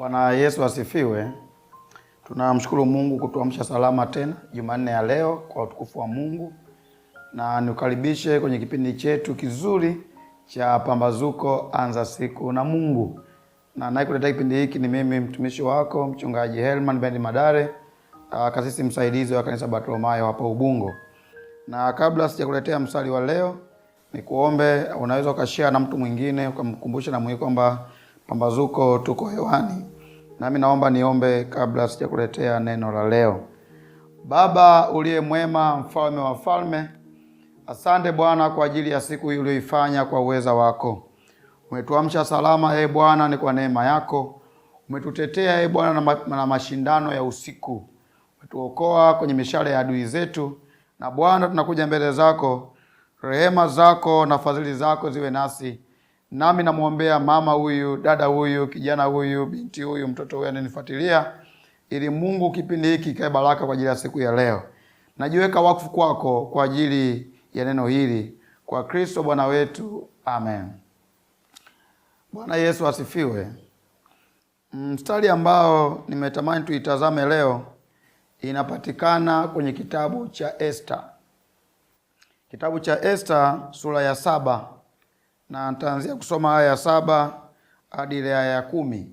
Bwana Yesu asifiwe. Tunamshukuru Mungu kutuamsha salama tena Jumanne ya leo kwa utukufu wa Mungu, na nikukaribishe kwenye kipindi chetu kizuri cha Pambazuko Anza Siku na Mungu. Na naikuletea kipindi hiki ni mimi mtumishi wako Mchungaji Herman Bendi Madare, kasisi msaidizi wa kanisa Bartolomayo hapa Ubungo. Na kabla sijakuletea msali wa leo, nikuombe unaweza ukashare na mtu mwingine ukamkumbusha na mwingine kwamba Pambazuko tuko hewani. Nami naomba niombe kabla sijakuletea neno la leo. Baba uliye mwema, mfalme wa falme, asante Bwana kwa ajili ya siku hii uliyoifanya kwa uweza wako. Umetuamsha salama Bwana, ni kwa neema yako. Umetutetea Bwana na mashindano ya usiku. Umetuokoa kwenye mishale ya adui zetu. Na Bwana tunakuja mbele zako, rehema zako na fadhili zako ziwe nasi. Nami namuombea mama huyu, dada huyu, kijana huyu, binti huyu, mtoto huyu ananifuatilia, ili Mungu kipindi hiki kae baraka kwa ajili ya siku ya leo. Najiweka wakfu kwako kwa ajili ya neno hili, kwa Kristo Bwana wetu. Amen. Bwana Yesu asifiwe. Mstari ambao nimetamani tuitazame leo inapatikana kwenye kitabu cha Esther. Kitabu cha Esther sura ya 7. Na nitaanzia kusoma aya ya 7 hadi ile aya ya 10.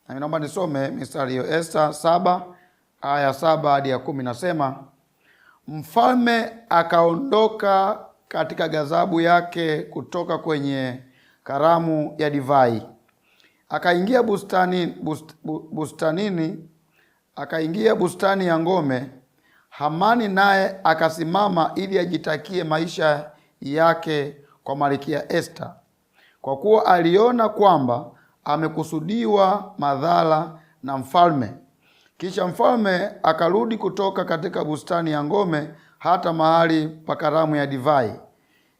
Na naomba nisome mistari hiyo. Esther 7 aya ya 7 hadi ya 10 nasema, mfalme akaondoka katika ghadhabu yake kutoka kwenye karamu ya divai. Akaingia bustani ya ngome. Hamani naye akasimama ili ajitakie maisha yake kwa Malkia Esther, kwa kuwa aliona kwamba amekusudiwa madhara na mfalme. Kisha mfalme akarudi kutoka katika bustani ya ngome hata mahali pa karamu ya divai.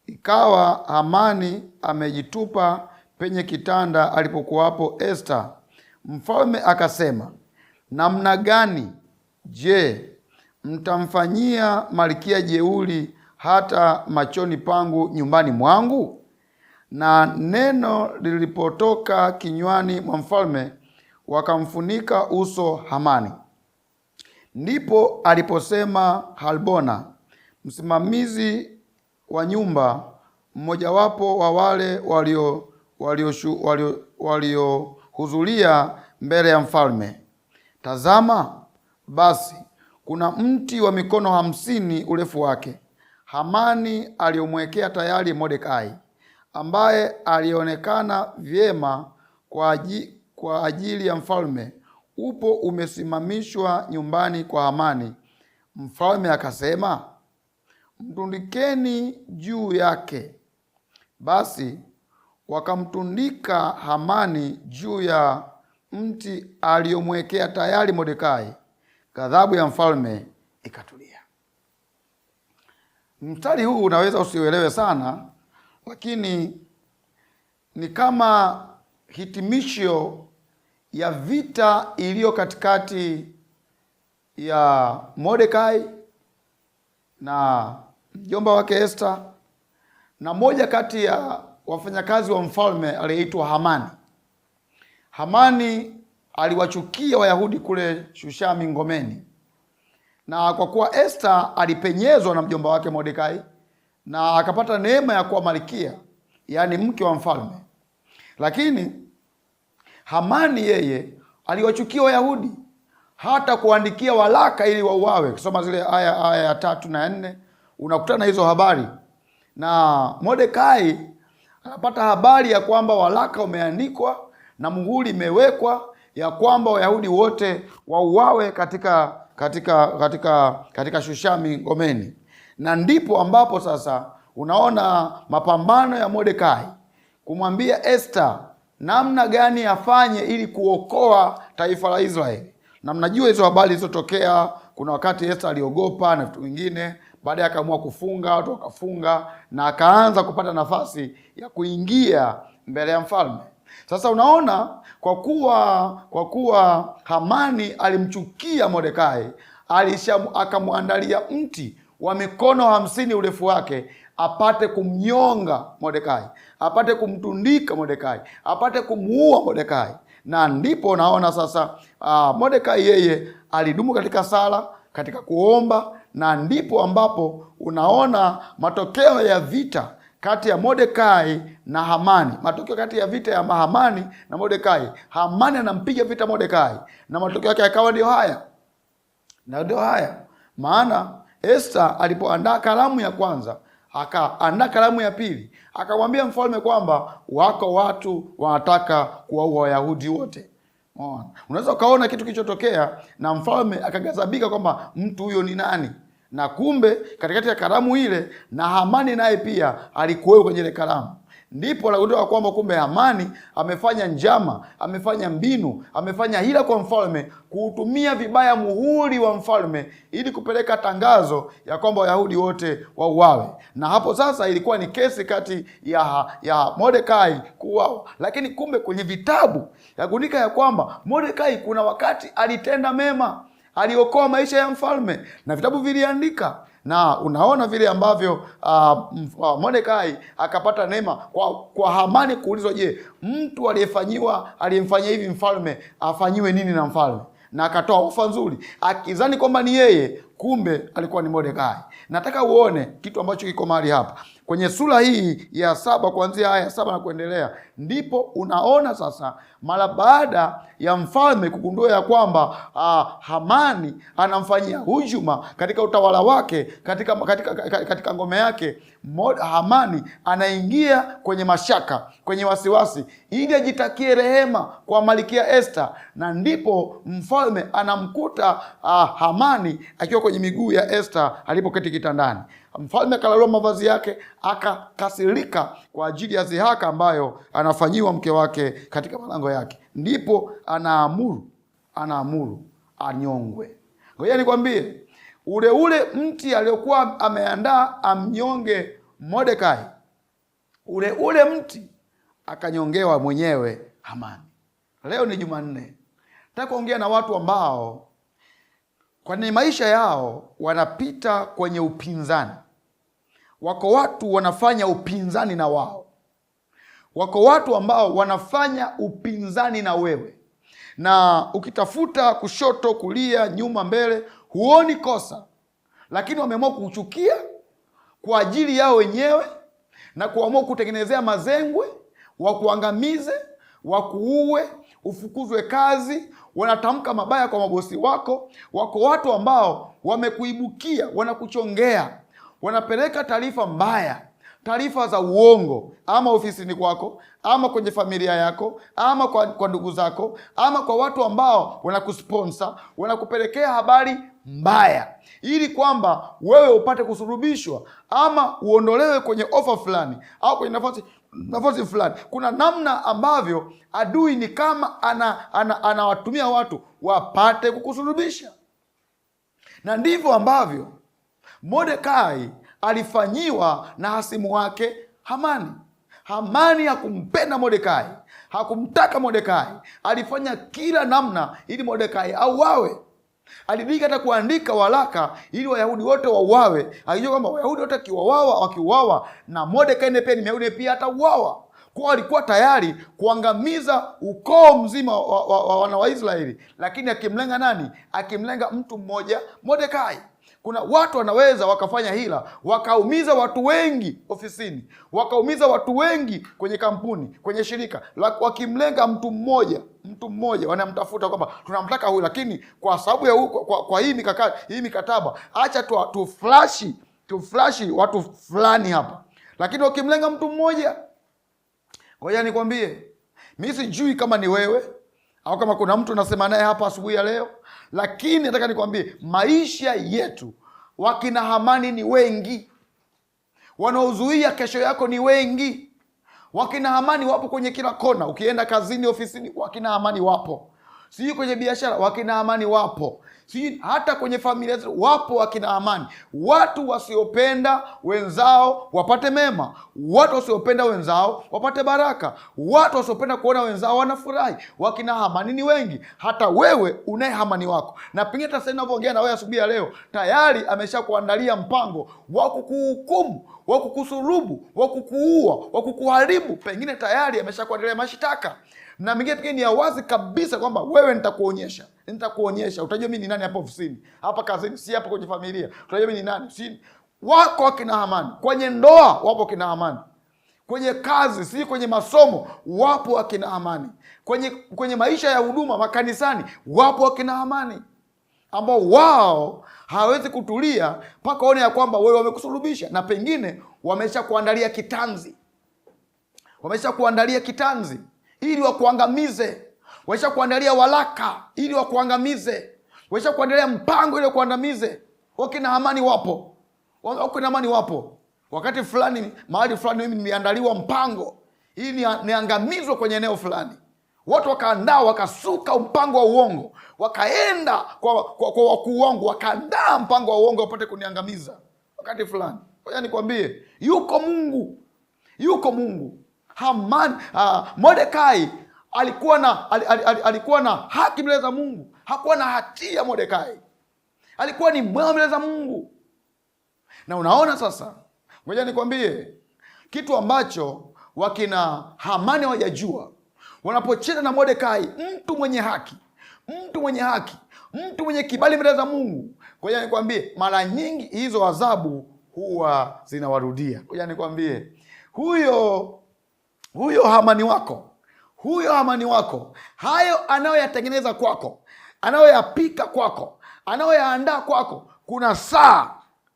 Ikawa Hamani amejitupa penye kitanda alipokuwapo Esther. Mfalme akasema, namna gani, je, mtamfanyia malkia jeuri hata machoni pangu nyumbani mwangu? Na neno lilipotoka kinywani mwa mfalme, wakamfunika uso Hamani. Ndipo aliposema Halbona, msimamizi wa nyumba, mmojawapo wa wale waliohudhuria mbele ya mfalme, tazama, basi kuna mti wa mikono 50 urefu wake, Hamani aliyomwekea tayari Mordekai, ambaye alionekana vyema kwa ajili ya mfalme, upo umesimamishwa nyumbani kwa Hamani. Mfalme akasema, mtundikeni juu yake. Basi wakamtundika Hamani juu ya mti aliyomwekea tayari Mordekai. Ghadhabu ya mfalme ikatulia. Mstari huu unaweza usiuelewe sana, lakini ni kama hitimisho ya vita iliyo katikati ya Mordekai na mjomba wake Esther na moja kati ya wafanyakazi wa mfalme aliyeitwa Hamani. Hamani aliwachukia Wayahudi kule Shushami ngomeni. Na kwa kuwa Esther alipenyezwa na mjomba wake Mordekai na akapata neema ya kuwa malkia, yaani mke wa mfalme. Lakini Hamani yeye aliwachukia Wayahudi hata kuandikia waraka ili wauawe. Kusoma zile aya ya 3 na 4 unakutana hizo habari. Na Mordekai anapata habari ya kwamba waraka umeandikwa na muhuri imewekwa ya kwamba Wayahudi wote wauawe katika Shushami ngomeni. Na ndipo ambapo sasa unaona mapambano ya Mordekai kumwambia Esther namna gani afanye ili kuokoa taifa la Israeli. Na mnajua hizo habari zilizotokea. Kuna wakati Esther aliogopa na vitu vingine, baadaye akaamua kufunga, watu wakafunga, na akaanza kupata nafasi ya kuingia mbele ya mfalme. Sasa unaona, kwa kuwa Hamani alimchukia Mordekai, akamwandalia mti wa mikono 50 urefu wake apate kumnyonga Mordekai, apate kumtundika Mordekai, apate kumuua Mordekai. Na ndipo naona sasa Mordekai yeye alidumu katika sala, katika kuomba, na ndipo ambapo unaona matokeo ya vita kati ya Mordekai na Hamani. Matokeo kati ya vita ya Hamani na Mordekai. Hamani anampiga vita Mordekai, na matokeo yake yakawa ndio haya. Na ndio haya. Maana Esther alipoandaa karamu ya kwanza, akaandaa karamu ya pili, akamwambia mfalme kwamba wako watu wanataka kuwaua Wayahudi wote. Unaweza ukaona kitu kilichotokea, na mfalme akaghadhabika kwamba mtu huyo ni nani? Na kumbe katikati ya karamu ile, na Hamani naye pia alikuwa kwenye ile karamu. Ndipo anagundua kwamba kumbe Hamani amefanya njama, amefanya mbinu, amefanya hila kwa mfalme, kuutumia vibaya muhuri wa mfalme ili kupeleka tangazo ya kwamba Wayahudi wote wauawe. Na hapo sasa ilikuwa ni kesi kati ya Mordekai kuuawa. Lakini kumbe kwenye vitabu yagundika ya kwamba Mordekai kuna wakati alitenda mema, aliokoa maisha ya mfalme, na vitabu viliandika. Na unaona vile ambavyo Mordekai akapata neema kwa Hamani kuulizwa, je, mtu aliyemfanyia hivi mfalme afanyiwe nini na mfalme? Na akatoa ofa nzuri akizani kwamba ni yeye, kumbe alikuwa ni Mordekai. Nataka uone kitu ambacho kiko mahali hapa kwenye sura hii ya 7, kuanzia aya ya 7 na kuendelea. Ndipo unaona sasa, mara baada ya mfalme kugundua ya kwamba Hamani anamfanyia hujuma katika utawala wake, katika ngome yake, Hamani anaingia kwenye mashaka, kwenye wasiwasi, ili ajitakie rehema kwa Malkia Esther. Na ndipo mfalme anamkuta Hamani akiwa kwenye miguu ya Esther alipoketi kitandani. Mfalme akalalua mavazi yake, akakasirika kwa ajili ya zihaka ambayo anafanyiwa mke wake katika malango yake. Ndipo anaamuru anyongwe. Ngoja nikwambie, ule mti aliokuwa ameandaa amnyonge Mordekai, ule mti akanyongewa mwenyewe Hamani. Leo ni Jumanne. Nataka kuongea na watu ambao kwenye maisha yao wanapita kwenye upinzani. Wako watu wanafanya upinzani na wao. Wako watu ambao wanafanya upinzani na wewe. Na ukitafuta kushoto, kulia, nyuma, mbele, huoni kosa. Lakini wameamua kuchukia kwa ajili yao wenyewe, na kuamua kutengenezea mazengwe, wakuangamize, wakuue, ufukuzwe kazi, wanatamka mabaya kwa mabosi wako. Wako watu ambao wamekuibukia, wanakuchongea, wanapeleka taarifa mbaya, taarifa za uongo, ama ofisini kwako, ama kwenye familia yako, ama kwa ndugu zako, ama kwa watu ambao wanakusponsor, wanakupelekea habari mbaya ili kwamba wewe upate kusurubishwa, ama uondolewe kwenye ofa fulani, au kwenye nafasi fulani. Kuna namna ambavyo adui ni kama anawatumia watu wapate kukusurubisha. Na ndivyo ambavyo Mordekai alifanyiwa na hasimu wake Hamani. Hamani hakumpenda Mordekai, hakumtaka Mordekai, alifanya kila namna ili Mordekai auawe. Alibidi hata kuandika waraka ili Wayahudi wote wauawe, akijua kwamba Wayahudi wote wakiuawa na Mordekai pia ni Myahudi pia atauawa. Kwa alikuwa tayari kuangamiza ukoo mzima wa wana wa Israeli, lakini akimlenga nani? Akimlenga mtu mmoja, Mordekai. Kuna watu wanaweza wakafanya hila, wakaumiza watu wengi ofisini, wakaumiza watu wengi kwenye kampuni, kwenye shirika, wakimlenga mtu mmoja, wanamtafuta kwamba tunamtaka huyu, lakini kwa sababu ya kwa hii mikataba acha tuflashi watu fulani hapa. Lakini wakimlenga mtu mmoja, ngoja nikwambie, mimi sijui kama ni wewe au kama kuna mtu nasema naye hapa asubuhi ya leo, lakini nataka nikwambie, maisha yetu, wakina Hamani ni wengi, wanaozuia kesho yako ni wengi. Wakina Hamani wapo kwenye kila kona. Ukienda kazini, ofisini, wakina Hamani wapo. Sijui kwenye biashara, wakina Hamani wapo. Sijui hata kwenye familia wapo wakina Hamani. Watu wasiopenda wenzao wapate mema, watu wasiopenda wenzao wapate baraka, watu wasiopenda kuona wenzao wanafurahi. Wakina Hamani ni wengi. Hata wewe unaye Hamani wako, na pengine hata sasa ninavyoongea na wewe asubuhi ya leo, tayari ameshakuandalia mpango wa kukuhukumu, wa kukusurubu, wa kukuua, wa kukuharibu. Pengine tayari ameshakuandalia mashitaka. na mingine pekee ni ya wazi kabisa kwamba wewe nitakuonyesha. Utajua mimi ni nani hapa ofisini, hapa kazini, si hapa kwenye familia. Utajua mimi ni nani. Si wako wakina Hamani kwenye ndoa, wapo wakina Hamani kwenye kazi, si kwenye masomo, wapo wakina Hamani kwenye maisha ya huduma makanisani, wapo wakina Hamani ambao wao hawezi kutulia mpaka waone ya kwamba wewe wamekusulubisha, na pengine wamesha kuandalia kitanzi ili wakuangamize, wamesha kuandalia walaka ili wakuangamize, wamesha kuandalia mpango ili wakuangamize. Wakina Hamani wapo. Wakati fulani, mahali fulani, mimi nimeandaliwa mpango ili niangamizwe kwenye eneo fulani. Watu wakaandaa, wakasuka mpango wa uongo, wakaenda kwa wakuu wangu, wakaandaa mpango wa uongo wapate kuniangamiza wakati fulani. Ngoja nikwambie, yuko Mungu. Hamani, Mordekai alikuwa na haki mbele za Mungu. Hakuwa na hatia Mordekai. Alikuwa ni mwema mbele za Mungu. Na unaona sasa, ngoja nikwambie kitu ambacho wakina Hamani hawajajua. Wanapocheza na Mordekai, mtu mwenye haki, mtu mwenye kibali mbele za Mungu, ngoja nikwambie, mara nyingi hizo adhabu huwa zinawarudia. Ngoja nikwambie, huyo Hamani wako, hayo anayoyatengeneza kwako, anayoyapika kwako, anayoyaandaa kwako, kuna saa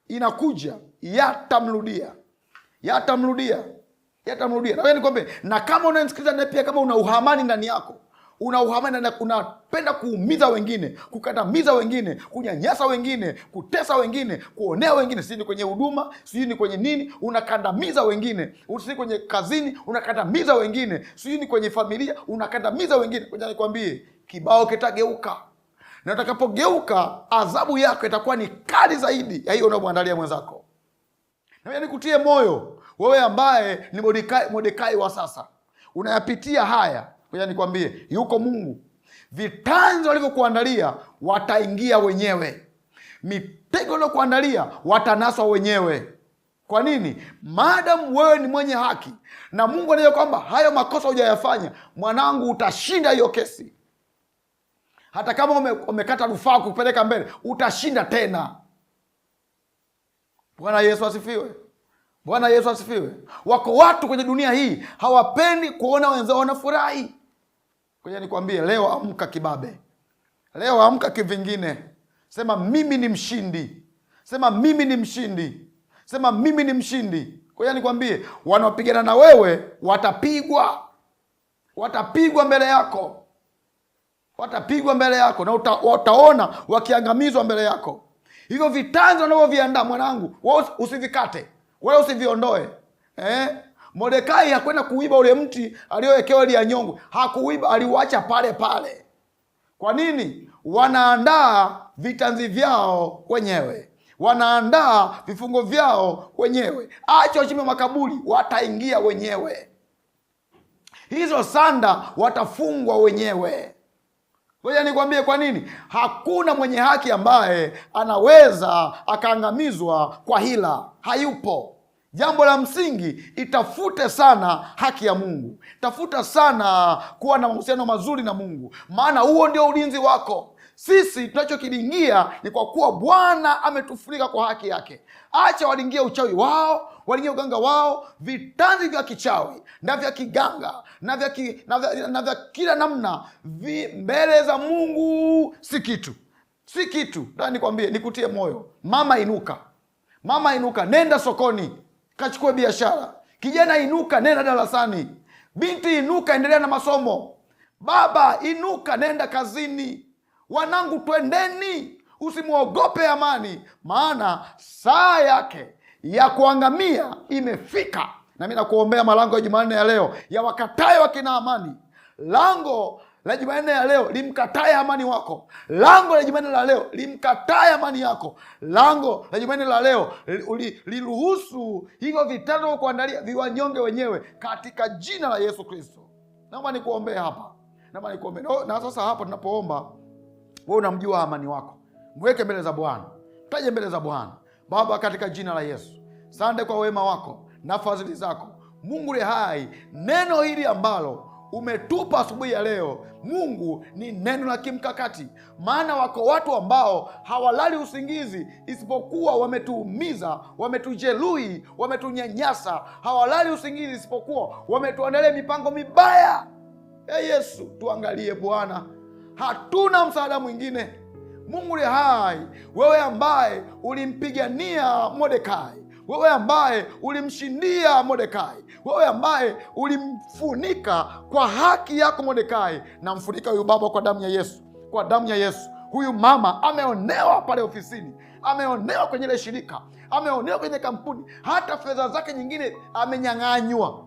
inakuja yatamrudia. Na nikwambie, na kama unanisikiliza na pia kama una uhamani ndani yako, unapenda kuumiza wengine, kukandamiza wengine, kunyanyasa wengine, kutesa wengine, kuonea wengine, sijui ni kwenye huduma, sijui ni kwenye nini, unakandamiza wengine, sijui kwenye kazini unakandamiza wengine, sijui ni kwenye familia unakandamiza wengine, ngoja nikwambie, kibao kitageuka. Na utakapogeuka, adhabu yako itakuwa ni kali zaidi ya hiyo unayomwandalia mwenzako. Na nikutie moyo wewe ambaye ni Mordekai wa sasa, unayapitia haya. Ngoja nikwambie, yuko Mungu. Vitanzi walivyokuandalia wataingia wenyewe, mitego waliokuandalia watanaswa wenyewe. Kwa nini? Maadamu wewe ni mwenye haki na Mungu anajua kwamba hayo makosa hujayafanya, mwanangu, utashinda hiyo kesi. Hata kama umekata rufaa kupeleka mbele, utashinda tena. Bwana Yesu asifiwe. Wako watu kwenye dunia hii hawapendi kuona wenzao wanafurahi. Ngoja nikwambie, leo amka kibabe. Leo amka kivingine. Sema mimi ni mshindi. Ngoja nikwambie, wanaopigana na wewe watapigwa mbele yako. Na utaona wakiangamizwa mbele yako. Hivyo vitanzi wanavyoviandaa, mwanangu, usivikate wala usiviondoe. Mordekai hakwenda kuiba ule mti aliowekewa ile ya nyongo. Hakuiba, aliuacha pale pale. Kwa nini? Wanaandaa vitanzi vyao wenyewe, wanaandaa vifungo vyao wenyewe. Acha wachimbe makaburi, wataingia wenyewe. Hizo sanda watafungwa wenyewe. Ngoja nikwambie kwa nini. Hakuna mwenye haki ambaye anaweza akaangamizwa kwa hila. Hayupo. Jambo la msingi, itafute sana haki ya Mungu. Tafuta sana kuwa na mahusiano mazuri na Mungu, maana huo ndio ulinzi wako. Sisi tunachokidingia ni kwa kuwa Bwana ametufunika kwa haki yake. Acha walingie uchawi wao, walingie uganga wao, vitanzi vya kichawi na vya kiganga na vya kila namna mbele za Mungu si kitu. Ndio nikwambie, nikutie moyo. Mama inuka, nenda sokoni kachukue biashara. Kijana inuka, nenda darasani. Binti inuka, endelea na masomo. Baba inuka, nenda kazini. Wanangu, twendeni. Usimwogope Hamani, maana saa yake ya kuangamia imefika. Na mimi nakuombea malango ya Jumanne ya leo ya wakatae wakina Hamani. Lango la Jumanne ya leo limkatae Hamani wako. Lango la Jumanne la leo limkatae Hamani yako. Lango la Jumanne la leo liruhusu hivyo vitano kuandalia viwanyonge wenyewe katika jina la Yesu Kristo. Naomba nikuombee hapa. Na sasa hapa tunapoomba, wewe unamjua Hamani wako. Mweke mbele za Bwana. Taje mbele za Bwana. Baba, katika jina la Yesu, asante kwa wema wako na fadhili zako. Mungu le hai, neno hili ambalo umetupa asubuhi ya leo, Mungu, ni neno la kimkakati. Maana wako watu ambao hawalali usingizi, isipokuwa wametuumiza, wametujeruhi, wametunyanyasa. Hawalali usingizi isipokuwa wametuandalia mipango mibaya. Yesu, tuangalie Bwana, hatuna msaada mwingine. Mungu ni hai, wewe ambaye ulimpigania Mordekai, wewe ambaye ulimshindia Mordekai, wewe ambaye ulimfunika kwa haki yako Mordekai, na mfunika huyu baba kwa damu ya Yesu, kwa damu ya Yesu. Huyu mama ameonewa pale ofisini, ameonewa kwenye ile shirika, ameonewa kwenye kampuni, hata fedha zake nyingine amenyang'anywa.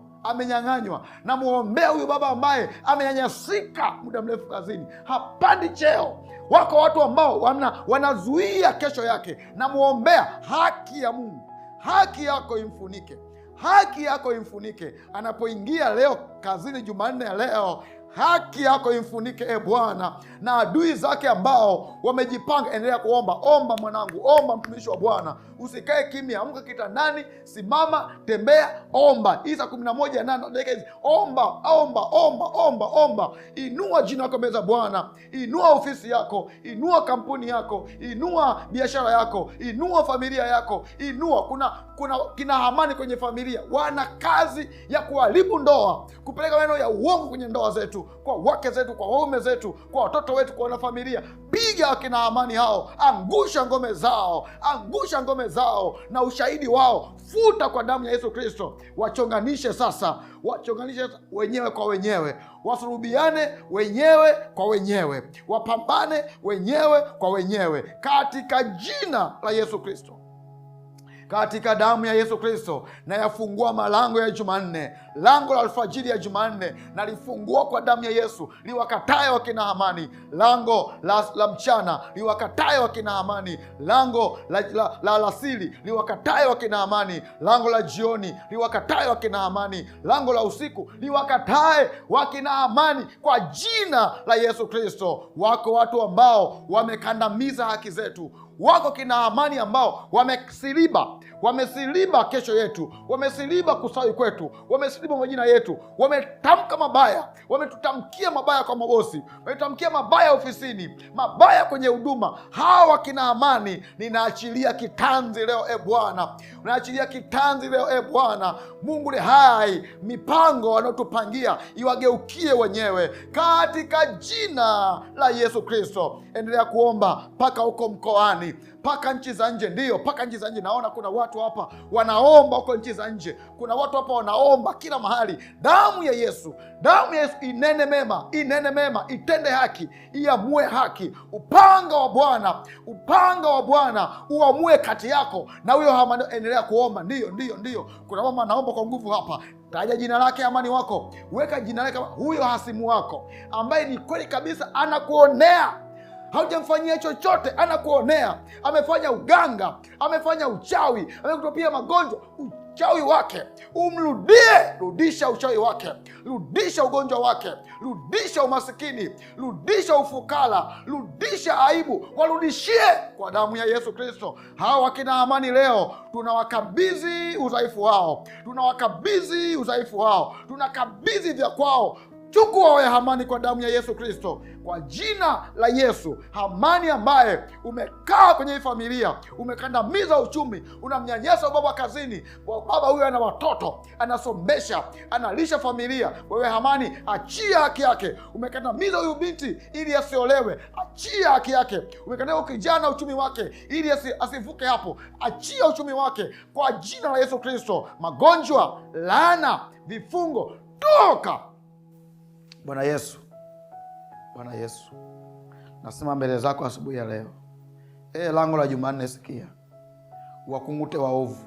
Na muombea huyu baba ambaye amenyanyasika muda mrefu kazini, hapandi cheo. Wako watu ambao wanazuia kesho yake. Na muombea haki ya Mungu, haki yako imfunike, haki yako imfunike anapoingia leo kazini Jumanne ya leo. Haki yako imfunike Bwana, na adui zake ambao wamejipanga. Endelea kuomba. Omba mwanangu, omba mtumishi wa Bwana, usikae kimya. Amka kitandani, simama, tembea, omba. Isa 11:8 dakika hizi, omba. Inua jina lako mbele za Bwana, inua ofisi yako, inua kampuni yako, inua biashara yako, inua familia yako, inua. Kuna kina Hamani kwenye familia, wana kazi ya kuharibu ndoa, kupeleka maneno ya uongo kwenye ndoa zetu, kwa wake zetu, kwa waume zetu, kwa watoto wetu, kwa wanafamilia. Piga akina Hamani hao, angusha ngome zao na ushahidi wao futa kwa damu ya Yesu Kristo. Wachonganishe sasa wenyewe kwa wenyewe, wasurubiane wenyewe kwa wenyewe, wapambane wenyewe kwa wenyewe, katika jina la Yesu Kristo, katika damu ya Yesu Kristo. Na yafungua malango ya Jumanne, lango la alfajiri ya Jumanne nalifungua kwa damu ya Yesu, liwakatae wakina Hamani. Lango la mchana liwakatae wakina Hamani, lango la alasiri liwakatae wakina Hamani, lango la jioni liwakatae wakina Hamani, lango la usiku liwakatae wakina Hamani kwa jina la Yesu Kristo. Wako watu ambao wamekandamiza haki zetu, wako kina Hamani ambao wamesiliba kesho yetu, wamesiliba kusawi kwetu, wamesiliba majina yetu, wametamka mabaya, wametutamkia mabaya kwa mabosi, wametutamkia mabaya ofisini, mabaya kwenye huduma. Hawa kina Hamani ninaachilia kitanzi leo Bwana, unaachilia kitanzi leo Bwana. Mungu ni hai, mipango wanaotupangia iwageukie wenyewe katika jina la Yesu Kristo. Endelea kuomba mpaka huko mkoani, mpaka nchi za nje. Ndiyo, mpaka nchi za nje. Naona kuna watu hapa wanaomba huko nchi za nje, kuna watu hapa wanaomba kila mahali. Damu ya Yesu inene mema, itende haki, iamue haki. Upanga wa Bwana uamue kati yako na huyo Hamani. Endelea kuomba. Ndiyo, kuna mama anaomba kwa nguvu hapa. Taja jina lake Hamani wako, weka jina lake huyo hasimu wako ambaye ni kweli kabisa anakuonea, haujamfanyia chochote, anakuonea. Amefanya uganga, amefanya uchawi, amekutopia magonjwa. Uchawi wake umrudie. Rudisha uchawi wake, rudisha ugonjwa wake, rudisha umasikini, rudisha ufukara, rudisha aibu. Warudishie kwa damu ya Yesu Kristo. Hawa wakina Hamani leo tunawakabidhi udhaifu wao, tunakabidhi vya kwao. Chukua wewe Hamani kwa damu ya Yesu Kristo, kwa jina la Yesu. Hamani ambaye umekaa kwenye hii familia, umekandamiza uchumi, unamnyanyasa baba kazini. Baba huyu ana watoto, anasomesha, analisha familia. Wewe Hamani, achia haki yake. Umekandamiza huyu binti ili asiolewe, achia haki yake. Umekandamiza kijana uchumi wake ili asivuke hapo, achia uchumi wake kwa jina la Yesu Kristo. Magonjwa, laana, vifungo, toka. Bwana Yesu, nasema mbele zako asubuhi ya leo, lango la Jumanne sikia, wakungute waovu,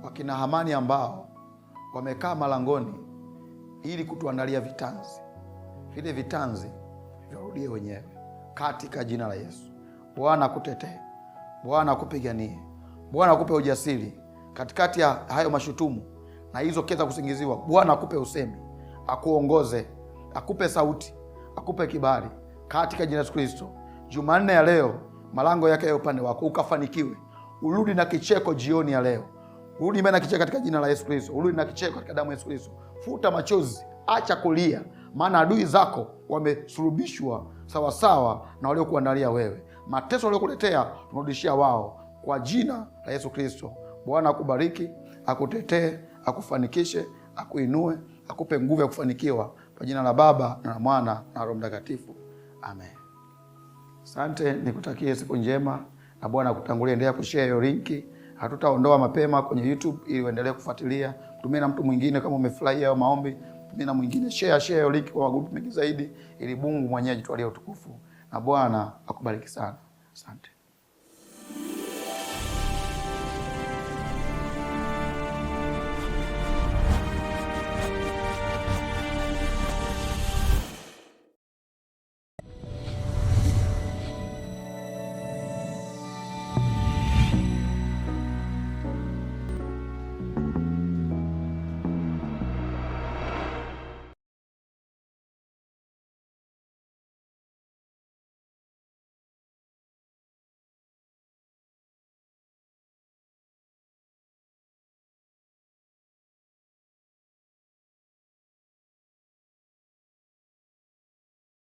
wakina Hamani ambao wamekaa malangoni ili kutuandalia vitanzi. Vile vitanzi virudie wenyewe katika jina la Yesu. Bwana akutetee, Bwana akupiganie, Bwana akupe ujasiri katikati ya hayo mashutumu na hizo kesa kusingiziwa. Bwana akupe usemi, akuongoze, akupe sauti, akupe kibali katika jina la Yesu Kristo. Jumanne ya leo malango yake ya upande wako, ukafanikiwe. Urudi na kicheko jioni ya leo. Urudi na kicheko katika jina la Yesu Kristo. Urudi na kicheko katika damu ya Yesu Kristo. Futa machozi, acha kulia. maana adui zako wamesulubishwa sawasawa na waliokuandalia wewe. Mateso waliokuletea tunarudishia wao kwa jina la Yesu Kristo. Bwana akubariki, akutetee, akufanikishe, akuinue, akupe nguvu ya kufanikiwa kwa jina la Baba na la Mwana na Roho Mtakatifu. Amen. Asante, nikutakie siku njema na Bwana akutangulie. Endelea kushare hiyo linki. Hatutaondoa mapema kwenye YouTube ili uendelee kufuatilia. Tumia na mtu mwingine kama umefurahia hayo maombi. Tumia na mwingine, share hiyo link kwa magrupu mengi zaidi ili Mungu mwenyewe ajitwalie utukufu. Na Bwana akubariki sana. Asante.